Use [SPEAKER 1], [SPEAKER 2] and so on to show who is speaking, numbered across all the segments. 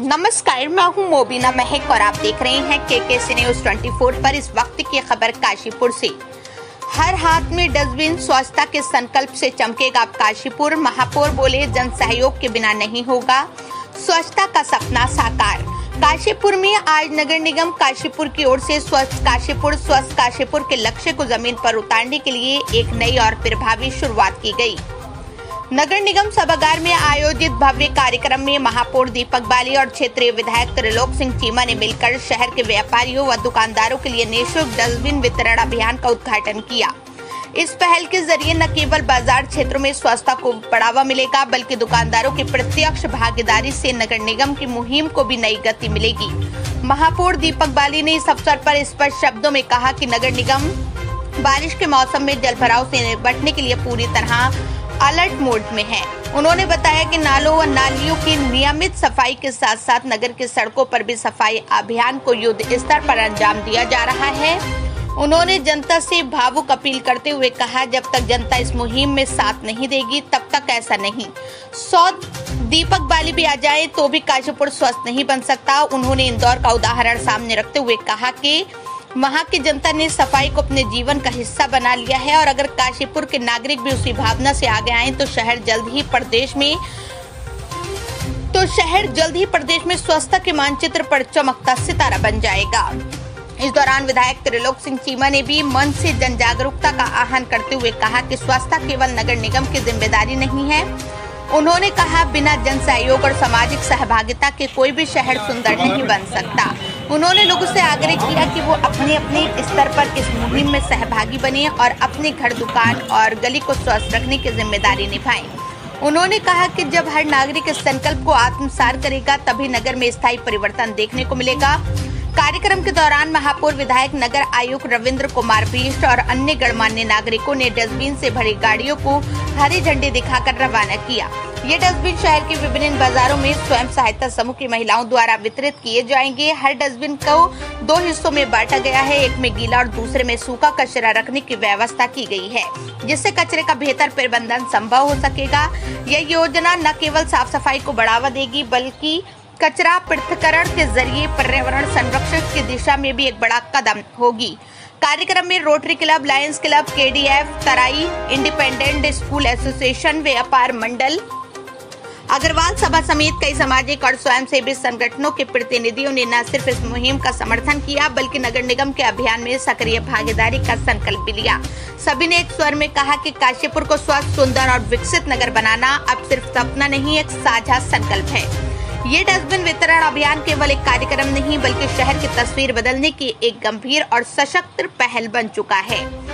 [SPEAKER 1] नमस्कार, मैं हूं मोबिना महक और आप देख रहे हैं केकेसी न्यूज 24 पर। इस वक्त की खबर काशीपुर से। हर हाथ में डस्टबिन, स्वच्छता के संकल्प से चमकेगा अब काशीपुर। महापौर बोले, जन सहयोग के बिना नहीं होगा स्वच्छता का सपना साकार। काशीपुर में आज नगर निगम काशीपुर की ओर से स्वच्छ काशीपुर के लक्ष्य को जमीन पर उतारने के लिए एक नई और प्रभावी शुरुआत की गई। नगर निगम सभागार में आयोजित भव्य कार्यक्रम में महापौर दीपक बाली और क्षेत्रीय विधायक त्रिलोक सिंह चीमा ने मिलकर शहर के व्यापारियों व दुकानदारों के लिए निःशुल्क डस्टबिन वितरण अभियान का उद्घाटन किया। इस पहल के जरिए न केवल बाजार क्षेत्रों में स्वच्छता को बढ़ावा मिलेगा, बल्कि दुकानदारों की प्रत्यक्ष भागीदारी से नगर निगम की मुहिम को भी नई गति मिलेगी। महापौर दीपक बाली ने इस अवसर पर स्पष्ट शब्दों में कहा कि नगर निगम बारिश के मौसम में जल भराव से निपटने के लिए पूरी तरह अलर्ट मोड में है। उन्होंने बताया कि नालों व नालियों की नियमित सफाई के साथ साथ नगर की सड़कों पर भी सफाई अभियान को युद्ध स्तर पर अंजाम दिया जा रहा है। उन्होंने जनता से भावुक अपील करते हुए कहा, जब तक जनता इस मुहिम में साथ नहीं देगी तब तक ऐसा नहीं। 100 दीपक बाली भी आ जाए तो भी काशीपुर स्वस्थ नहीं बन सकता। उन्होंने इंदौर का उदाहरण सामने रखते हुए कहा कि वहां की जनता ने सफाई को अपने जीवन का हिस्सा बना लिया है और अगर काशीपुर के नागरिक भी उसी भावना से आगे आए तो शहर जल्द ही प्रदेश में स्वच्छता के मानचित्र पर चमकता सितारा बन जाएगा। इस दौरान विधायक त्रिलोक सिंह चीमा ने भी मन से जन जागरूकता का आह्वान करते हुए कहा कि स्वच्छता केवल नगर निगम की जिम्मेदारी नहीं है। उन्होंने कहा, बिना जन सहयोग और सामाजिक सहभागिता के कोई भी शहर सुंदर नहीं बन सकता। उन्होंने लोगों से आग्रह किया कि वो अपने अपने स्तर पर इस मुहिम में सहभागी बने और अपने घर, दुकान और गली को स्वस्थ रखने की जिम्मेदारी निभाएं। उन्होंने कहा कि जब हर नागरिक इस संकल्प को आत्मसात करेगा तभी नगर में स्थायी परिवर्तन देखने को मिलेगा। कार्यक्रम के दौरान महापौर, विधायक, नगर आयुक्त रविंद्र कुमार बिष्ट और अन्य गणमान्य नागरिकों ने डस्टबिन से भरी गाड़ियों को हरी झंडी दिखाकर रवाना किया। ये डस्टबिन शहर के विभिन्न बाजारों में स्वयं सहायता समूह की महिलाओं द्वारा वितरित किए जाएंगे। हर डस्टबिन को 2 हिस्सों में बांटा गया है, एक में गीला और दूसरे में सूखा कचरा रखने की व्यवस्था की गई है, जिससे कचरे का बेहतर प्रबंधन संभव हो सकेगा। यह योजना न केवल साफ सफाई को बढ़ावा देगी बल्कि कचरा पृथक्करण के जरिए पर्यावरण संरक्षण की दिशा में भी एक बड़ा कदम होगी। कार्यक्रम में rotary club, Lions club, KDF, तराई, इंडिपेंडेंट स्कूल एसोसिएशन, व्यापार मंडल, अग्रवाल सभा समेत कई सामाजिक और स्वयंसेवी संगठनों के प्रतिनिधियों ने न सिर्फ इस मुहिम का समर्थन किया बल्कि नगर निगम के अभियान में सक्रिय भागीदारी का संकल्प भी लिया। सभी ने एक स्वर में कहा कि काशीपुर को स्वच्छ, सुंदर और विकसित नगर बनाना अब सिर्फ सपना नहीं, एक साझा संकल्प है। ये डस्टबिन वितरण अभियान केवल एक कार्यक्रम नहीं बल्कि शहर की तस्वीर बदलने की एक गंभीर और सशक्त पहल बन चुका है।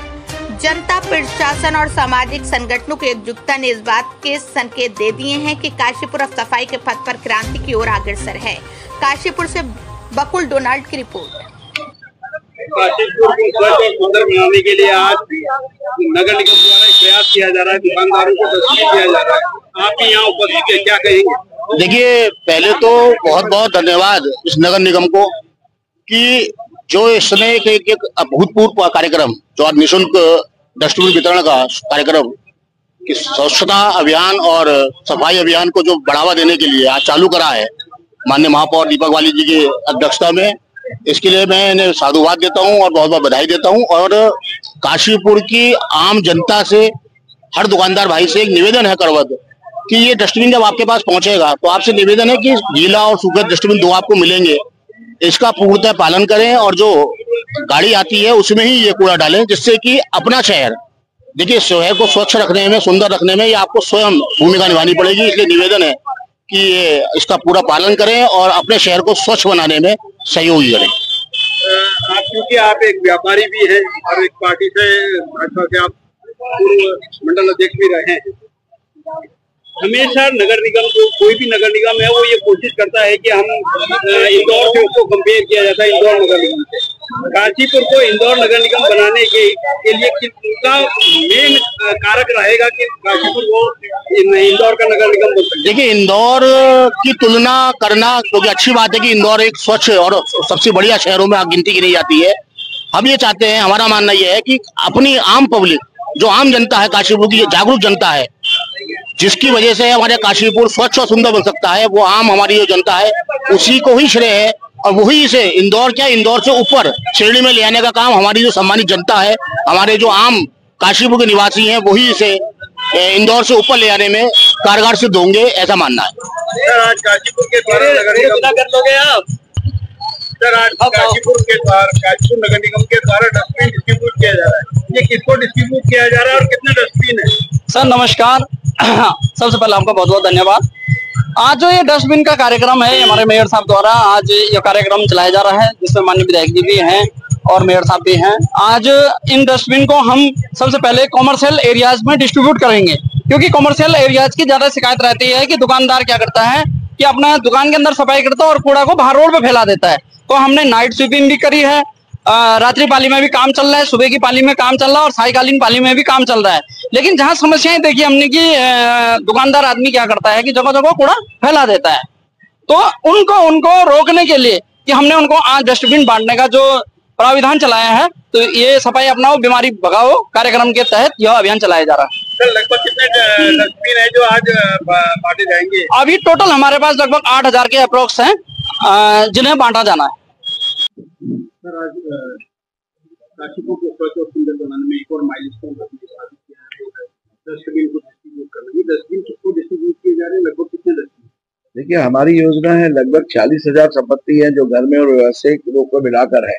[SPEAKER 1] जनता, प्रशासन और सामाजिक संगठनों की एकजुटता ने इस बात के संकेत दे दिए हैं कि काशीपुर अब सफाई के पथ पर क्रांति की ओर अग्रसर है। काशीपुर से बकुल डोनाल्ड की रिपोर्ट।
[SPEAKER 2] काशीपुर को स्वच्छ और सुंदर बनाने के लिए आज नगर निगम द्वारा एक प्रयास किया जा रहा है, दुकानदारों को तस्वीर दिया जा रहा है। आप यहाँ उपस्थित हैं, क्या कहेंगे?
[SPEAKER 3] देखिए, पहले तो बहुत बहुत धन्यवाद इस नगर निगम को कि जो इसने एक अभूतपूर्व कार्यक्रम, जो आज निःशुल्क डस्टबिन वितरण का कार्यक्रम कि स्वच्छता अभियान और सफाई अभियान को जो बढ़ावा देने के लिए आज चालू करा है माननीय महापौर दीपक बाली जी की अध्यक्षता में, इसके लिए मैं इन्हें साधुवाद देता हूं और बहुत बहुत बधाई देता हूं। और काशीपुर की आम जनता से, हर दुकानदार भाई से एक निवेदन है करवत कि ये डस्टबिन जब आपके पास पहुंचेगा तो आपसे निवेदन है कि गीला और सूखा डस्टबिन 2 आपको मिलेंगे, इसका पूर्णतः पालन करें और जो गाड़ी आती है उसमें ही ये कूड़ा डालें, जिससे कि अपना शहर, देखिए, शहर को स्वच्छ रखने में, सुंदर रखने में ये आपको स्वयं भूमिका निभानी पड़ेगी। इसलिए निवेदन है कि ये इसका पूरा पालन करें और अपने शहर को स्वच्छ बनाने में सहयोगी करें।
[SPEAKER 2] आप क्योंकि आप एक व्यापारी भी हैं और एक पार्टी से भाजपा के आप पूर्व मंडल अध्यक्ष भी रहे हैं, हमेशा नगर निगम को, कोई भी नगर निगम है वो ये कोशिश करता है कि हम इंदौर से उसको कंपेयर किया जाता है इंदौर नगर निगम से। काशीपुर को इंदौर नगर निगम बनाने के लिए किसका मेन कारक रहेगा कि काशीपुर को इंदौर का नगर निगम बन सके?
[SPEAKER 3] देखिए, इंदौर की तुलना करना क्योंकि अच्छी बात है कि इंदौर एक स्वच्छ और सबसे बढ़िया शहरों में गिनती की नहीं जाती है। हम ये चाहते हैं, हमारा मानना यह है कि अपनी आम पब्लिक, जो आम जनता है काशीपुर की, जागरूक जनता है, जिसकी वजह से हमारे काशीपुर स्वच्छ और सुंदर बन सकता है, वो आम हमारी जो जनता है उसी को ही श्रेय है और वही इसे इंदौर से ऊपर श्रेणी में ले आने का काम हमारी जो सम्मानित जनता है, हमारे जो आम काशीपुर के निवासी हैं, वही इसे इंदौर से ऊपर ले आने में कारगर सिद्ध होंगे, ऐसा मानना है।
[SPEAKER 2] सर, आज काशीपुर के द्वारा नगर निगम कर लोगे आप? सर, आज काशीपुर नगर निगम के द्वारा डस्टबिन डिस्ट्रीब्यूट किया जा रहा है, ये किसको डिस्ट्रीब्यूट किया जा रहा है और कितने डस्टबिन है?
[SPEAKER 4] सर नमस्कार, सबसे पहले आपका बहुत बहुत धन्यवाद। आज जो ये डस्टबिन का कार्यक्रम है, हमारे मेयर साहब द्वारा आज ये कार्यक्रम चलाया जा रहा है, जिसमें माननीय विधायक जी भी हैं और मेयर साहब भी हैं। आज इन डस्टबिन को हम सबसे पहले कॉमर्शियल एरियाज में डिस्ट्रीब्यूट करेंगे, क्योंकि कॉमर्शियल एरियाज की ज्यादा शिकायत रहती है कि दुकानदार क्या करता है कि अपना दुकान के अंदर सफाई करता है और कूड़ा को बाहर रोड पे फैला देता है। तो हमने नाइट स्वीपिंग भी करी है, रात्रि पाली में भी काम चल रहा है, सुबह की पाली में काम चल रहा है और सायकालीन पाली में भी काम चल रहा है। लेकिन जहां समस्याएं देखी हमने कि दुकानदार आदमी क्या करता है कि जगह जगह कूड़ा फैला देता है, तो उनको रोकने के लिए कि हमने उनको आज डस्टबिन बांटने का जो प्राविधान चलाया है, तो ये सफाई अपनाओ बीमारी भगाओ कार्यक्रम के तहत यह अभियान चलाया जा रहा है।
[SPEAKER 2] सर, लगभग कितने डस्टबिन है जो आज बांटे जाएंगे?
[SPEAKER 4] अभी टोटल हमारे पास लगभग 8000 के अप्रोक्स हैं जिन्हें बांटा जाना है।
[SPEAKER 2] सर, आज काशीपुर को स्वच्छ और सुंदर बनाने में एक और माइलस्टोन रखने की बात किया है, डस्टबिन को डिस्ट्रीब्यूट करना। ये डस्टबिन किसको डिस्ट्रीब्यूट किए जा रहे हैं, लगभग कितने डस्टबिन?
[SPEAKER 5] देखिए, हमारी योजना है लगभग 40,000 संपत्ति है जो घर में और व्यवसायिक लोग को मिलाकर है।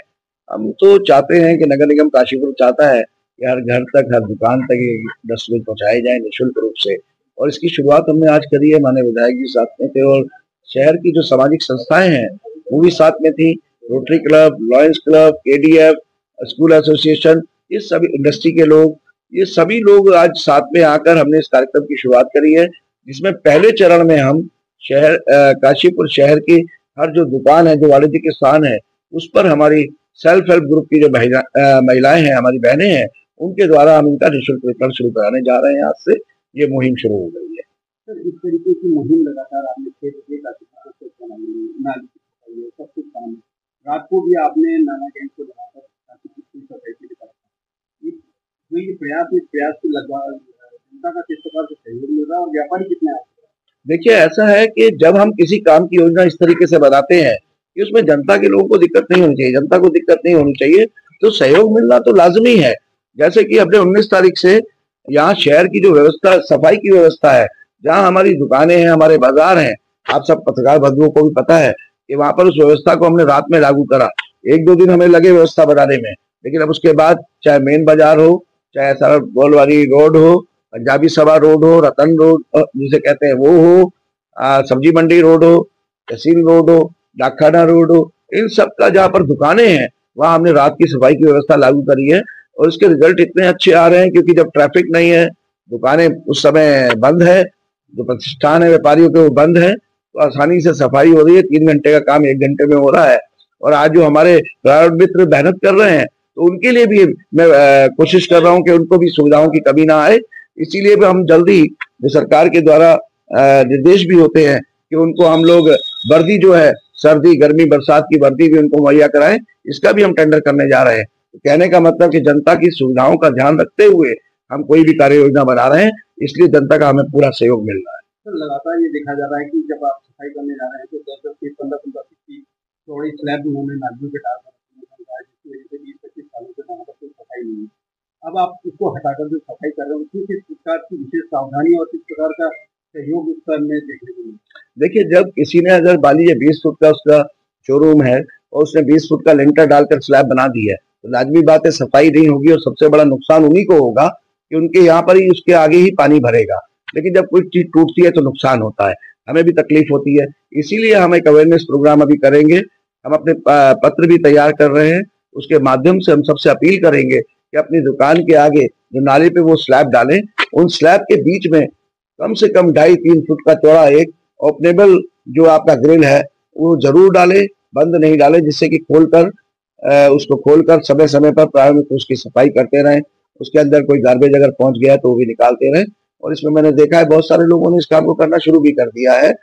[SPEAKER 5] हम तो चाहते हैं कि नगर निगम काशीपुर चाहता है कि हर घर तक, हर दुकान तक ये डस्टबिन पहुंचाए जाए निःशुल्क रूप से, और इसकी शुरुआत हमने आज करी है। माननीय विधायक जी साथ में थे और शहर की जो सामाजिक संस्थाएं हैं वो भी साथ में थी, rotary club, lions club, KDF, school association, ये सभी इंडस्ट्री के लोग, ये सभी लोग आज साथ में आकर हमने इस कार्यक्रम की शुरुआत करी है, जिसमें पहले चरण में हम शहर काशीपुर शहर की हर जो दुकान है, जो वाणिज्य के स्थान है, उस पर हमारी सेल्फ हेल्प ग्रुप की जो महिलाएं हैं, हमारी बहनें हैं, उनके द्वारा हम इनका निःशुल्क वितरण शुरू कराने जा रहे हैं। आज से ये मुहिम शुरू हो गई है।
[SPEAKER 2] सर, इस तरीके की मुहिम लगातार आपने सब कुछ काम, रात को भी आपने नाना गैंग को लगाकर प्रयास को लगवा जनता का किस प्रकार से सहयोग मिल रहा है और व्यापारी कितने?
[SPEAKER 5] देखिए, ऐसा है कि जब हम किसी काम की योजना इस तरीके से बनाते हैं कि उसमें जनता के लोगों को दिक्कत नहीं होनी चाहिए, जनता को दिक्कत नहीं होनी चाहिए, तो सहयोग मिलना तो लाजमी है। जैसे कि अपने 19 तारीख से यहाँ शहर की जो व्यवस्था, सफाई की व्यवस्था है, जहाँ हमारी दुकानें हैं, हमारे बाजार हैं, आप सब पत्रकार बंधुओं को भी पता है कि वहां पर उस व्यवस्था को हमने रात में लागू करा। 1-2 दिन हमें लगे व्यवस्था बनाने में, लेकिन अब उसके बाद चाहे मेन बाजार हो, चाहे सारा गोलवारी रोड हो, पंजाबी सभा रोड हो, रतन रोड जिसे कहते हैं वो हो, सब्जी मंडी रोड हो, तहसील रोड हो, डाकखाना रोड हो, इन सब का जहाँ पर दुकानें हैं वहां हमने रात की सफाई की व्यवस्था लागू करी है और इसके रिजल्ट इतने अच्छे आ रहे हैं, क्योंकि जब ट्रैफिक नहीं है, दुकानें उस समय बंद है, जो प्रतिष्ठान है व्यापारियों के वो बंद है, तो आसानी से सफाई हो रही है। 3 घंटे का काम 1 घंटे में हो रहा है। और आज जो हमारे प्राइवेट मित्र मेहनत कर रहे हैं, तो उनके लिए भी मैं कोशिश कर रहा हूँ कि उनको भी सुविधाओं की कमी ना आए। इसीलिए भी हम जल्दी जो सरकार के द्वारा निर्देश भी होते हैं कि उनको हम लोग वर्दी जो है, सर्दी गर्मी बरसात की वर्दी भी उनको मुहैया कराएं, इसका भी हम टेंडर करने जा रहे हैं। तो कहने का मतलब कि जनता की सुविधाओं का ध्यान रखते हुए हम कोई भी कार्य योजना बना रहे हैं, इसलिए जनता का हमें पूरा सहयोग मिल रहा है।
[SPEAKER 2] सर, लगातार ये देखा जा रहा है कि जब आप सफाई करने जा रहे हैं तो 10-10 फीट 15-15 फीट की चौड़ी स्लैब उन्होंने नालियों पे डाल रखा है, जिसकी वजह से 20-25 सालों से वहां पर कोई सफाई नहीं है। अब आप उसको हटाकर जो सफाई कर रहे हैं, उसमें किस प्रकार की विशेष सावधानी और किस प्रकार का सहयोग उस पर में देखने को मिलता है?
[SPEAKER 5] देखिए, जब किसी ने अगर मान लीजिए 20 फुट का उसका शोरूम है और उसने 20 फुट का लिंटर डालकर स्लैब बना दी है, तो लाजमी बात है सफाई नहीं होगी और सबसे बड़ा नुकसान उन्हीं को होगा कि उनके यहाँ पर ही उसके आगे ही पानी भरेगा। लेकिन जब कोई चीज टूटती है तो नुकसान होता है, हमें भी तकलीफ होती है। इसीलिए हम एक अवेयरनेस प्रोग्राम अभी करेंगे। हम अपने पत्र भी तैयार कर रहे हैं, उसके माध्यम से हम सबसे अपील करेंगे कि अपनी दुकान के आगे जो नाले पे वो स्लैब डालें, उन स्लैब के बीच में कम से कम 2.5-3 फुट का चौड़ा एक ओपनेबल जो आपका ग्रिल है वो जरूर डालें, बंद नहीं डालें, जिससे कि उसको खोलकर समय समय पर प्रारंभिक उसकी सफाई करते रहें। उसके अंदर कोई गार्बेज अगर पहुंच गया तो वो भी निकालते रहें। और इसमें मैंने देखा है बहुत सारे लोगों ने इस काम को करना शुरू भी कर दिया है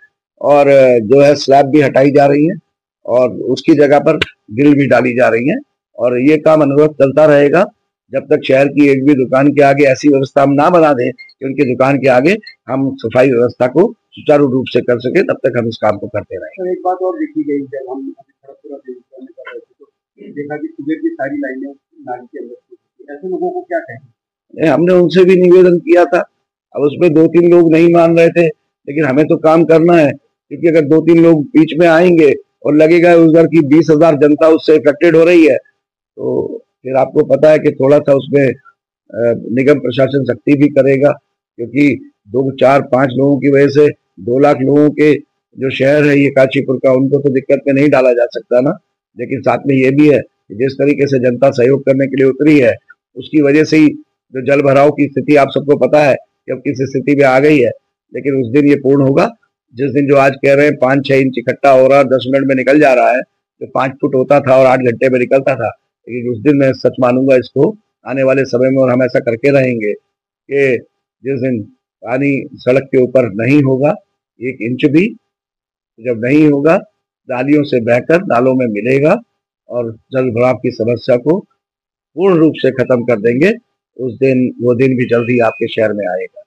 [SPEAKER 5] और जो है स्लैब भी हटाई जा रही है और उसकी जगह पर ग्रिल भी डाली जा रही है और ये काम अनवरत चलता रहेगा। जब तक शहर की एक भी दुकान के आगे ऐसी व्यवस्था हम ना बना दें कि उनकी दुकान के आगे हम सफाई व्यवस्था को सुचारू रूप से कर सके, तब तक हम इस काम को करते रहें।
[SPEAKER 2] एक बात और देखी गई, जब हम खड़गपुरा बेगूसराय कर रहे थे तो देखा कि सुबह की सारी लाइनें नाली के अंदर थी। ऐसे लोगों को क्या कहें?
[SPEAKER 5] हमने उनसे भी निवेदन किया था, अब उसमें 2-3 लोग नहीं मान रहे थे, लेकिन हमें तो काम करना है, क्योंकि अगर 2-3 लोग बीच में आएंगे और लगेगा उधर की 20,000 जनता उससे इफेक्टेड हो रही है, तो फिर आपको पता है कि थोड़ा सा उसमें निगम प्रशासन सख्ती भी करेगा, क्योंकि 2, 4, 5 लोगों की वजह से 2 लाख लोगों के जो शहर है ये काशीपुर का, उनको तो दिक्कत में नहीं डाला जा सकता ना। लेकिन साथ में ये भी है कि जिस तरीके से जनता सहयोग करने के लिए उतरी है, उसकी वजह से ही जो जल भराव की स्थिति आप सबको पता है कि अब किस स्थिति में आ गई है, लेकिन उस दिन ये पूर्ण होगा जिस दिन जो आज कह रहे हैं 5-6 इंच इकट्ठा हो रहा है, 10 मिनट में निकल जा रहा है, जो 5 फुट होता था और 8 घंटे में निकलता था। लेकिन उस दिन मैं सच मानूंगा इसको आने वाले समय में, और हम ऐसा करके रहेंगे कि जिस दिन पानी सड़क के ऊपर नहीं होगा 1 इंच भी, जब नहीं होगा नालियों से बहकर नालों में मिलेगा और जल भराव की समस्या को पूर्ण रूप से खत्म कर देंगे, उस दिन वो दिन भी जल्दी आपके शहर में आएगा।